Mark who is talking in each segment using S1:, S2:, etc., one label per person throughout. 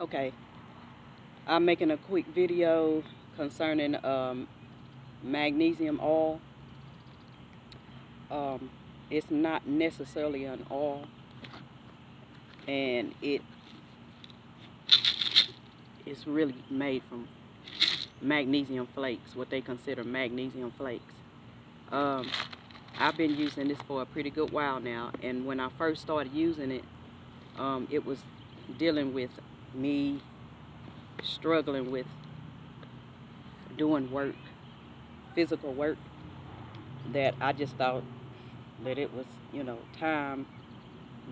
S1: Okay, I'm making a quick video concerning magnesium oil. Um, it's not necessarily an oil, and it is really made from magnesium flakes, what they consider magnesium flakes. Um, I've been using this for a pretty good while now, and when I first started using it, it was dealing with me struggling with doing work, physical work, that I just thought that it was, time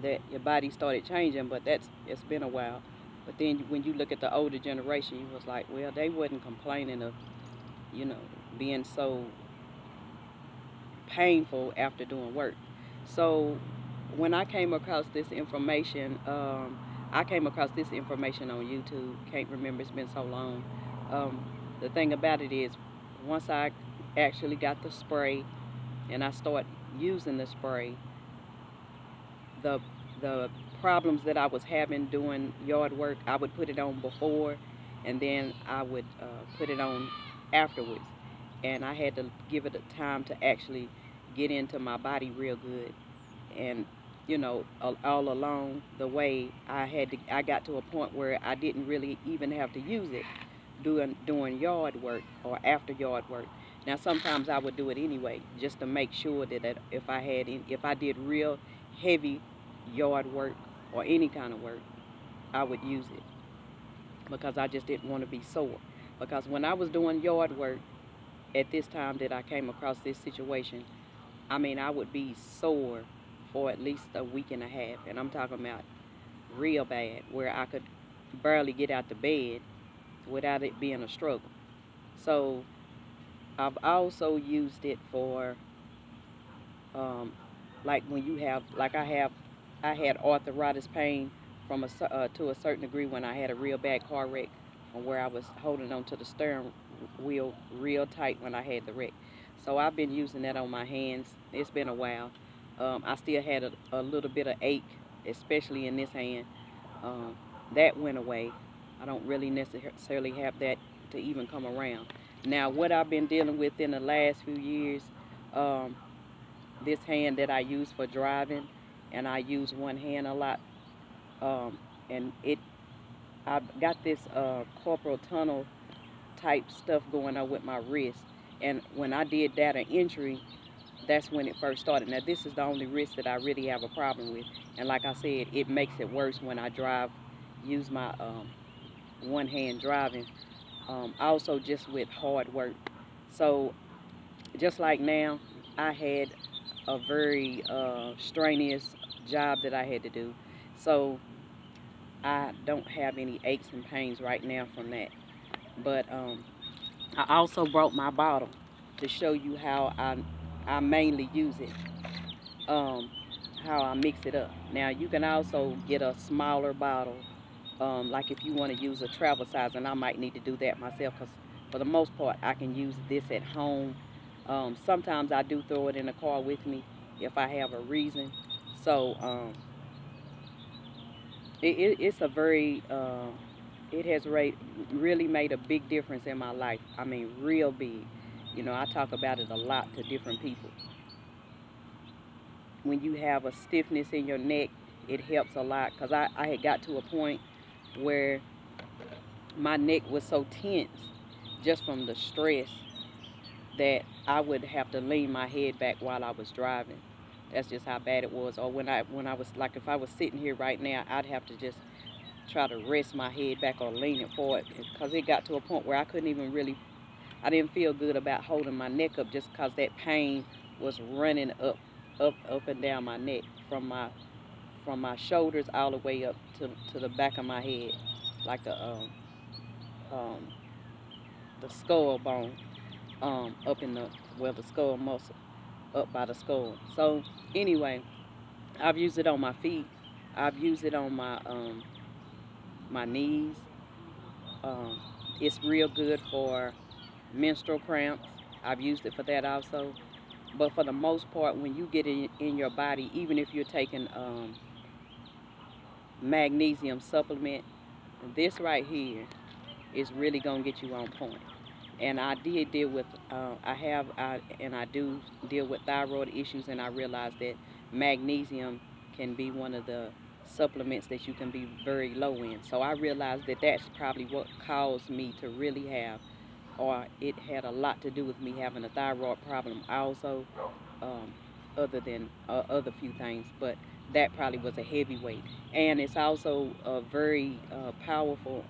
S1: that your body started changing, but it's been a while. But then when you look at the older generation, you was like, well, they wasn't complaining of, you know, being so painful after doing work. So when I came across this information, I came across this information on YouTube. Can't remember, it's been so long. Um, the thing about it is, once I actually got the spray and I started using the spray, the the problems that I was having doing yard work, I would put it on before, and then I would put it on afterwards. And I had to give it a time to actually get into my body real good. And all along the way, I got to a point where I didn't really even have to use it doing yard work or after yard work. Now sometimes I would do it anyway, just to make sure that if I did real heavy yard work or any kind of work, I would use it, because I just didn't want to be sore. Because when I was doing yard work at this time that I came across this situation, I mean, I would be sore for at least a week and a half, and I'm talking about real bad, where I could barely get out the bed without it being a struggle. So I've also used it for like when you have, like I had arthritis pain from to a certain degree when I had a real bad car wreck, where I was holding on to the steering wheel real tight when I had the wreck. So I've been using that on my hands. It's been a while. I still had a little bit of ache, especially in this hand. Um, that went away. I don't really necessarily have that to even come around. Now, what I've been dealing with in the last few years, um, this hand that I use for driving, and I use one hand a lot, um, and I've got this corporal tunnel type stuff going on with my wrist. And when I did data entry, that's when it first started. Now this is the only wrist that I really have a problem with, and like I said, it makes it worse when I use my one hand driving. Also just with hard work. So just like now, I had a very strenuous job that I had to do. So I don't have any aches and pains right now from that. But I also brought my bottle to show you how I mainly use it, how I mix it up. Now you can also get a smaller bottle, like if you want to use a travel size, and I might need to do that myself, because for the most part I can use this at home. Sometimes I do throw it in the car with me if I have a reason. So it's a very it has really made a big difference in my life. I mean, real big. I talk about it a lot to different people. When you have a stiffness in your neck, it helps a lot, because I had got to a point where my neck was so tense just from the stress that I would have to lean my head back while I was driving. That's just how bad it was. Or when I was, like, if I was sitting here right now, I'd have to just try to rest my head back or lean it forward, because it got to a point where I couldn't even really, I didn't feel good about holding my neck up, just because that pain was running up and down my neck from my shoulders all the way up to the back of my head, like um, the skull bone, up in the skull muscle, up by the skull. So anyway, I've used it on my feet. I've used it on my knees. Um, it's real good for menstrual cramps. I've used it for that also. But for the most part, when you get it in your body, even if you're taking magnesium supplement, this right here is really gonna get you on point. And I did deal with, and I do deal with thyroid issues, and I realized that magnesium can be one of the supplements that you can be very low in. So I realized that that's probably what caused me to really have, or it had a lot to do with me having a thyroid problem. I also, um, other than other few things, but that probably was a heavyweight. And it's also a very powerful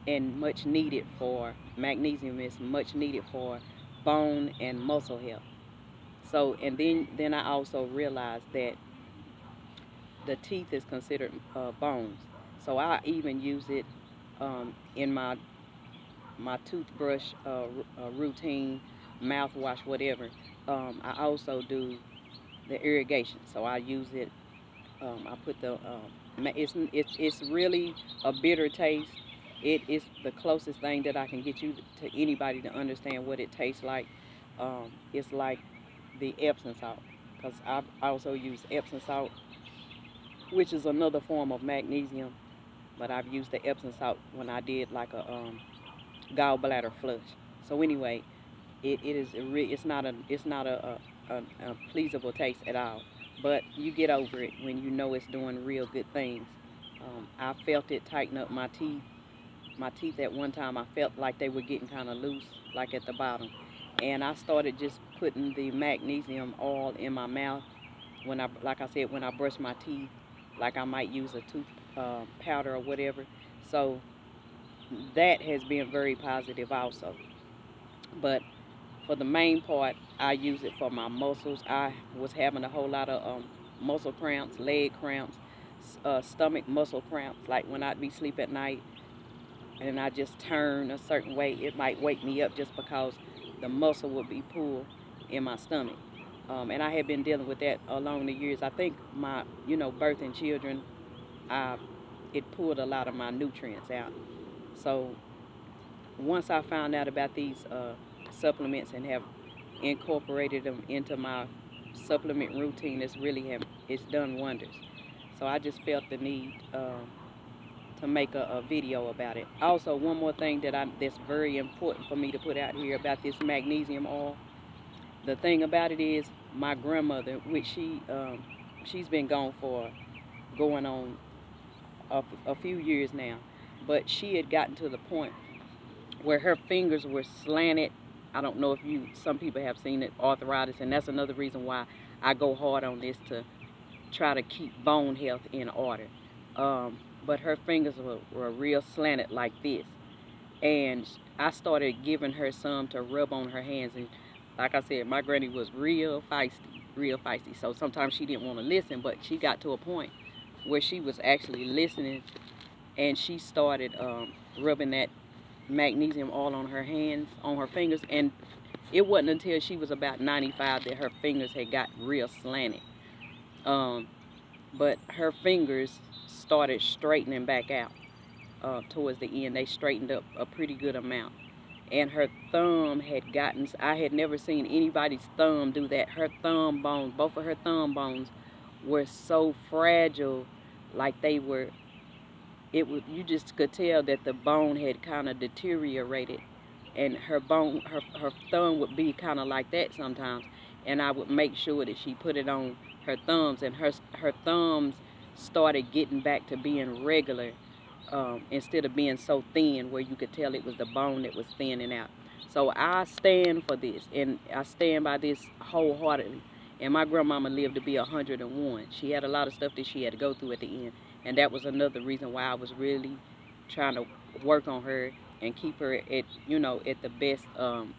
S1: and much needed for, magnesium is much needed for bone and muscle health. So, and then I also realized that the teeth is considered bones. So I even use it in my toothbrush routine, mouthwash, whatever. I also do the irrigation. So I use it. I put the it's really a bitter taste. It is the closest thing that I can get you to anybody to understand what it tastes like. It's like the Epsom salt, because I also use Epsom salt, which is another form of magnesium. But I've used the Epsom salt when I did like a gallbladder flush. So anyway, it's not a pleasable taste at all. But you get over it when you know it's doing real good things. I felt it tighten up my teeth. My teeth at one time, I felt like they were getting kind of loose, like at the bottom. And I started just putting the magnesium oil in my mouth when like I said, when I brush my teeth, like I might use a tooth powder or whatever. So that has been very positive also. But for the main part, I use it for my muscles. I was having a whole lot of muscle cramps, leg cramps, stomach muscle cramps, like when I'd be asleep at night and I just turn a certain way, it might wake me up just because the muscle would be pulled in my stomach. And I had been dealing with that along the years. I think my, birthing children, it pulled a lot of my nutrients out. So once I found out about these supplements and have incorporated them into my supplement routine, it's done wonders. So I just felt the need to make a video about it. Also, one more thing that's very important for me to put out here about this magnesium oil. The thing about it is, my grandmother, which she's been gone for going on a few years now, but she had gotten to the point where her fingers were slanted. I don't know if some people have seen it, arthritis, and that's another reason why I go hard on this, to try to keep bone health in order. But her fingers were real slanted like this. And I started giving her some to rub on her hands. And like I said, my granny was real feisty, real feisty. So sometimes she didn't want to listen, but she got to a point where she was actually listening, and she started rubbing that magnesium oil on her hands, on her fingers. And it wasn't until she was about 95 that her fingers had got real slanted. But her fingers started straightening back out towards the end. They straightened up a pretty good amount. And her thumb had gotten, I had never seen anybody's thumb do that. Her thumb bones, both of her thumb bones were so fragile, like they were, you just could tell that the bone had kind of deteriorated. And her thumb would be kind of like that sometimes. And I would make sure that she put it on her thumbs, and her thumbs started getting back to being regular, instead of being so thin where you could tell it was the bone that was thinning out. So I stand for this, and I stand by this wholeheartedly. And my grandmama lived to be 101. She had a lot of stuff that she had to go through at the end, and that was another reason why I was really trying to work on her and keep her at, at the best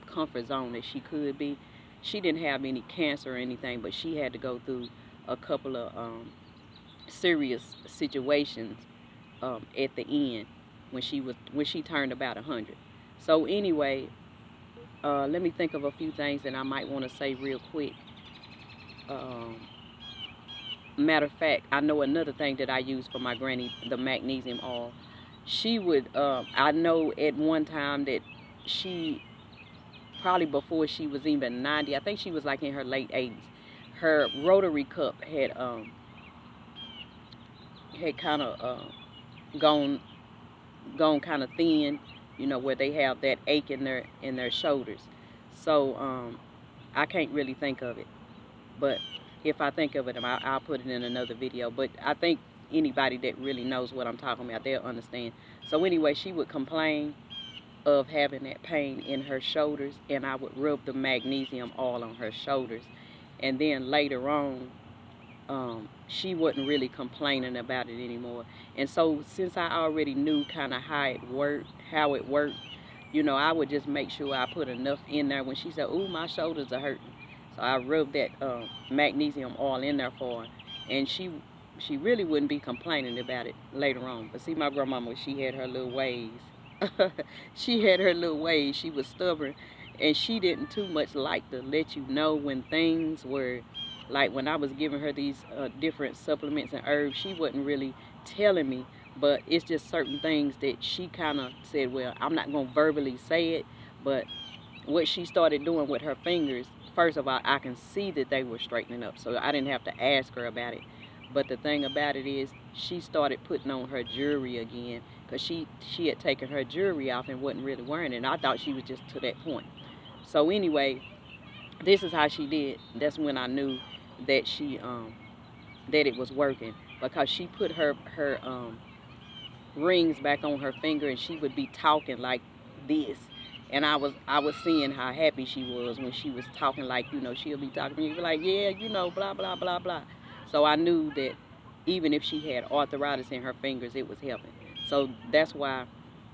S1: comfort zone that she could be. She didn't have any cancer or anything, but she had to go through a couple of serious situations at the end when she turned about 100. So anyway, let me think of a few things that I might want to say real quick. Matter of fact, I know another thing that I use for my granny, the magnesium oil. She would, I know at one time that she, probably before she was even 90, I think she was like in her late 80s, her rotary cup had kind of gone gone kind of thin, you know, where they have that ache in their shoulders. So I can't really think of it, but if I think of it, I'll put it in another video. But I think anybody that really knows what I'm talking about, they'll understand. So anyway, she would complain of having that pain in her shoulders, and I would rub the magnesium oil on her shoulders. And then later on, she wasn't really complaining about it anymore. And so since I already knew kind of how it worked, you know, I would just make sure I put enough in there when she said, "Ooh, my shoulders are hurting." So I rubbed that magnesium oil in there for her, and she really wouldn't be complaining about it later on. But see, my grandmama, she had her little ways. She had her little ways. She was stubborn, and she didn't too much like to let you know when things were, like when I was giving her these different supplements and herbs, she wasn't really telling me, but it's just certain things that she kind of said, well, I'm not going to verbally say it, but what she started doing with her fingers, first of all, I can see that they were straightening up, so I didn't have to ask her about it. But the thing about it is, she started putting on her jewelry again, because she had taken her jewelry off and wasn't really wearing it, and I thought she was just to that point. So anyway, this is how she did. That's when I knew that she that it was working, because she put her rings back on her finger, and she would be talking like this, and I was seeing how happy she was when she was talking, like, you know, she'll be talking to me like, yeah, you know, blah blah blah blah. So I knew that even if she had arthritis in her fingers, it was helping. So that's why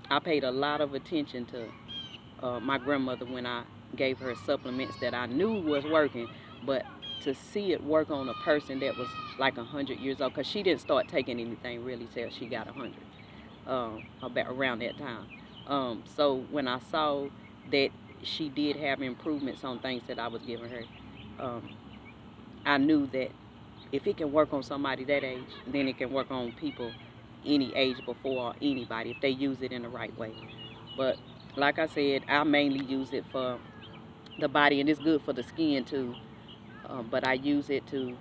S1: I paid a lot of attention to my grandmother when I gave her supplements that I knew was working. But to see it work on a person that was like 100 years old, because she didn't start taking anything really till she got 100, about around that time. So when I saw that she did have improvements on things that I was giving her, I knew that if it can work on somebody that age, then it can work on people any age before, anybody, if they use it in the right way. But like I said, I mainly use it for the body, and it's good for the skin too. But I use it to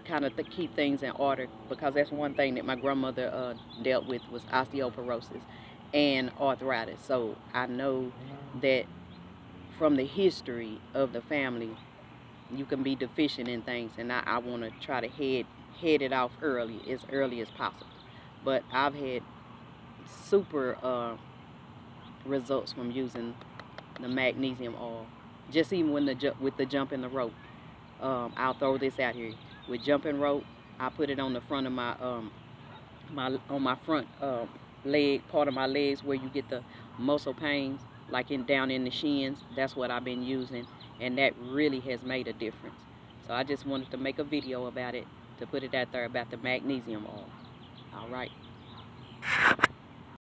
S1: kind of keep things in order, because that's one thing that my grandmother dealt with, was osteoporosis and arthritis. So I know that from the history of the family, you can be deficient in things, and I want to try to head it off as early as possible. But I've had super results from using the magnesium oil. Just even with the jumping the rope. I'll throw this out here. With jumping rope, I put it on the front of my on my front leg, part of my legs, where you get the muscle pains, like down in the shins. That's what I've been using, and that really has made a difference. So I just wanted to make a video about it, to put it out there about the magnesium oil. All right.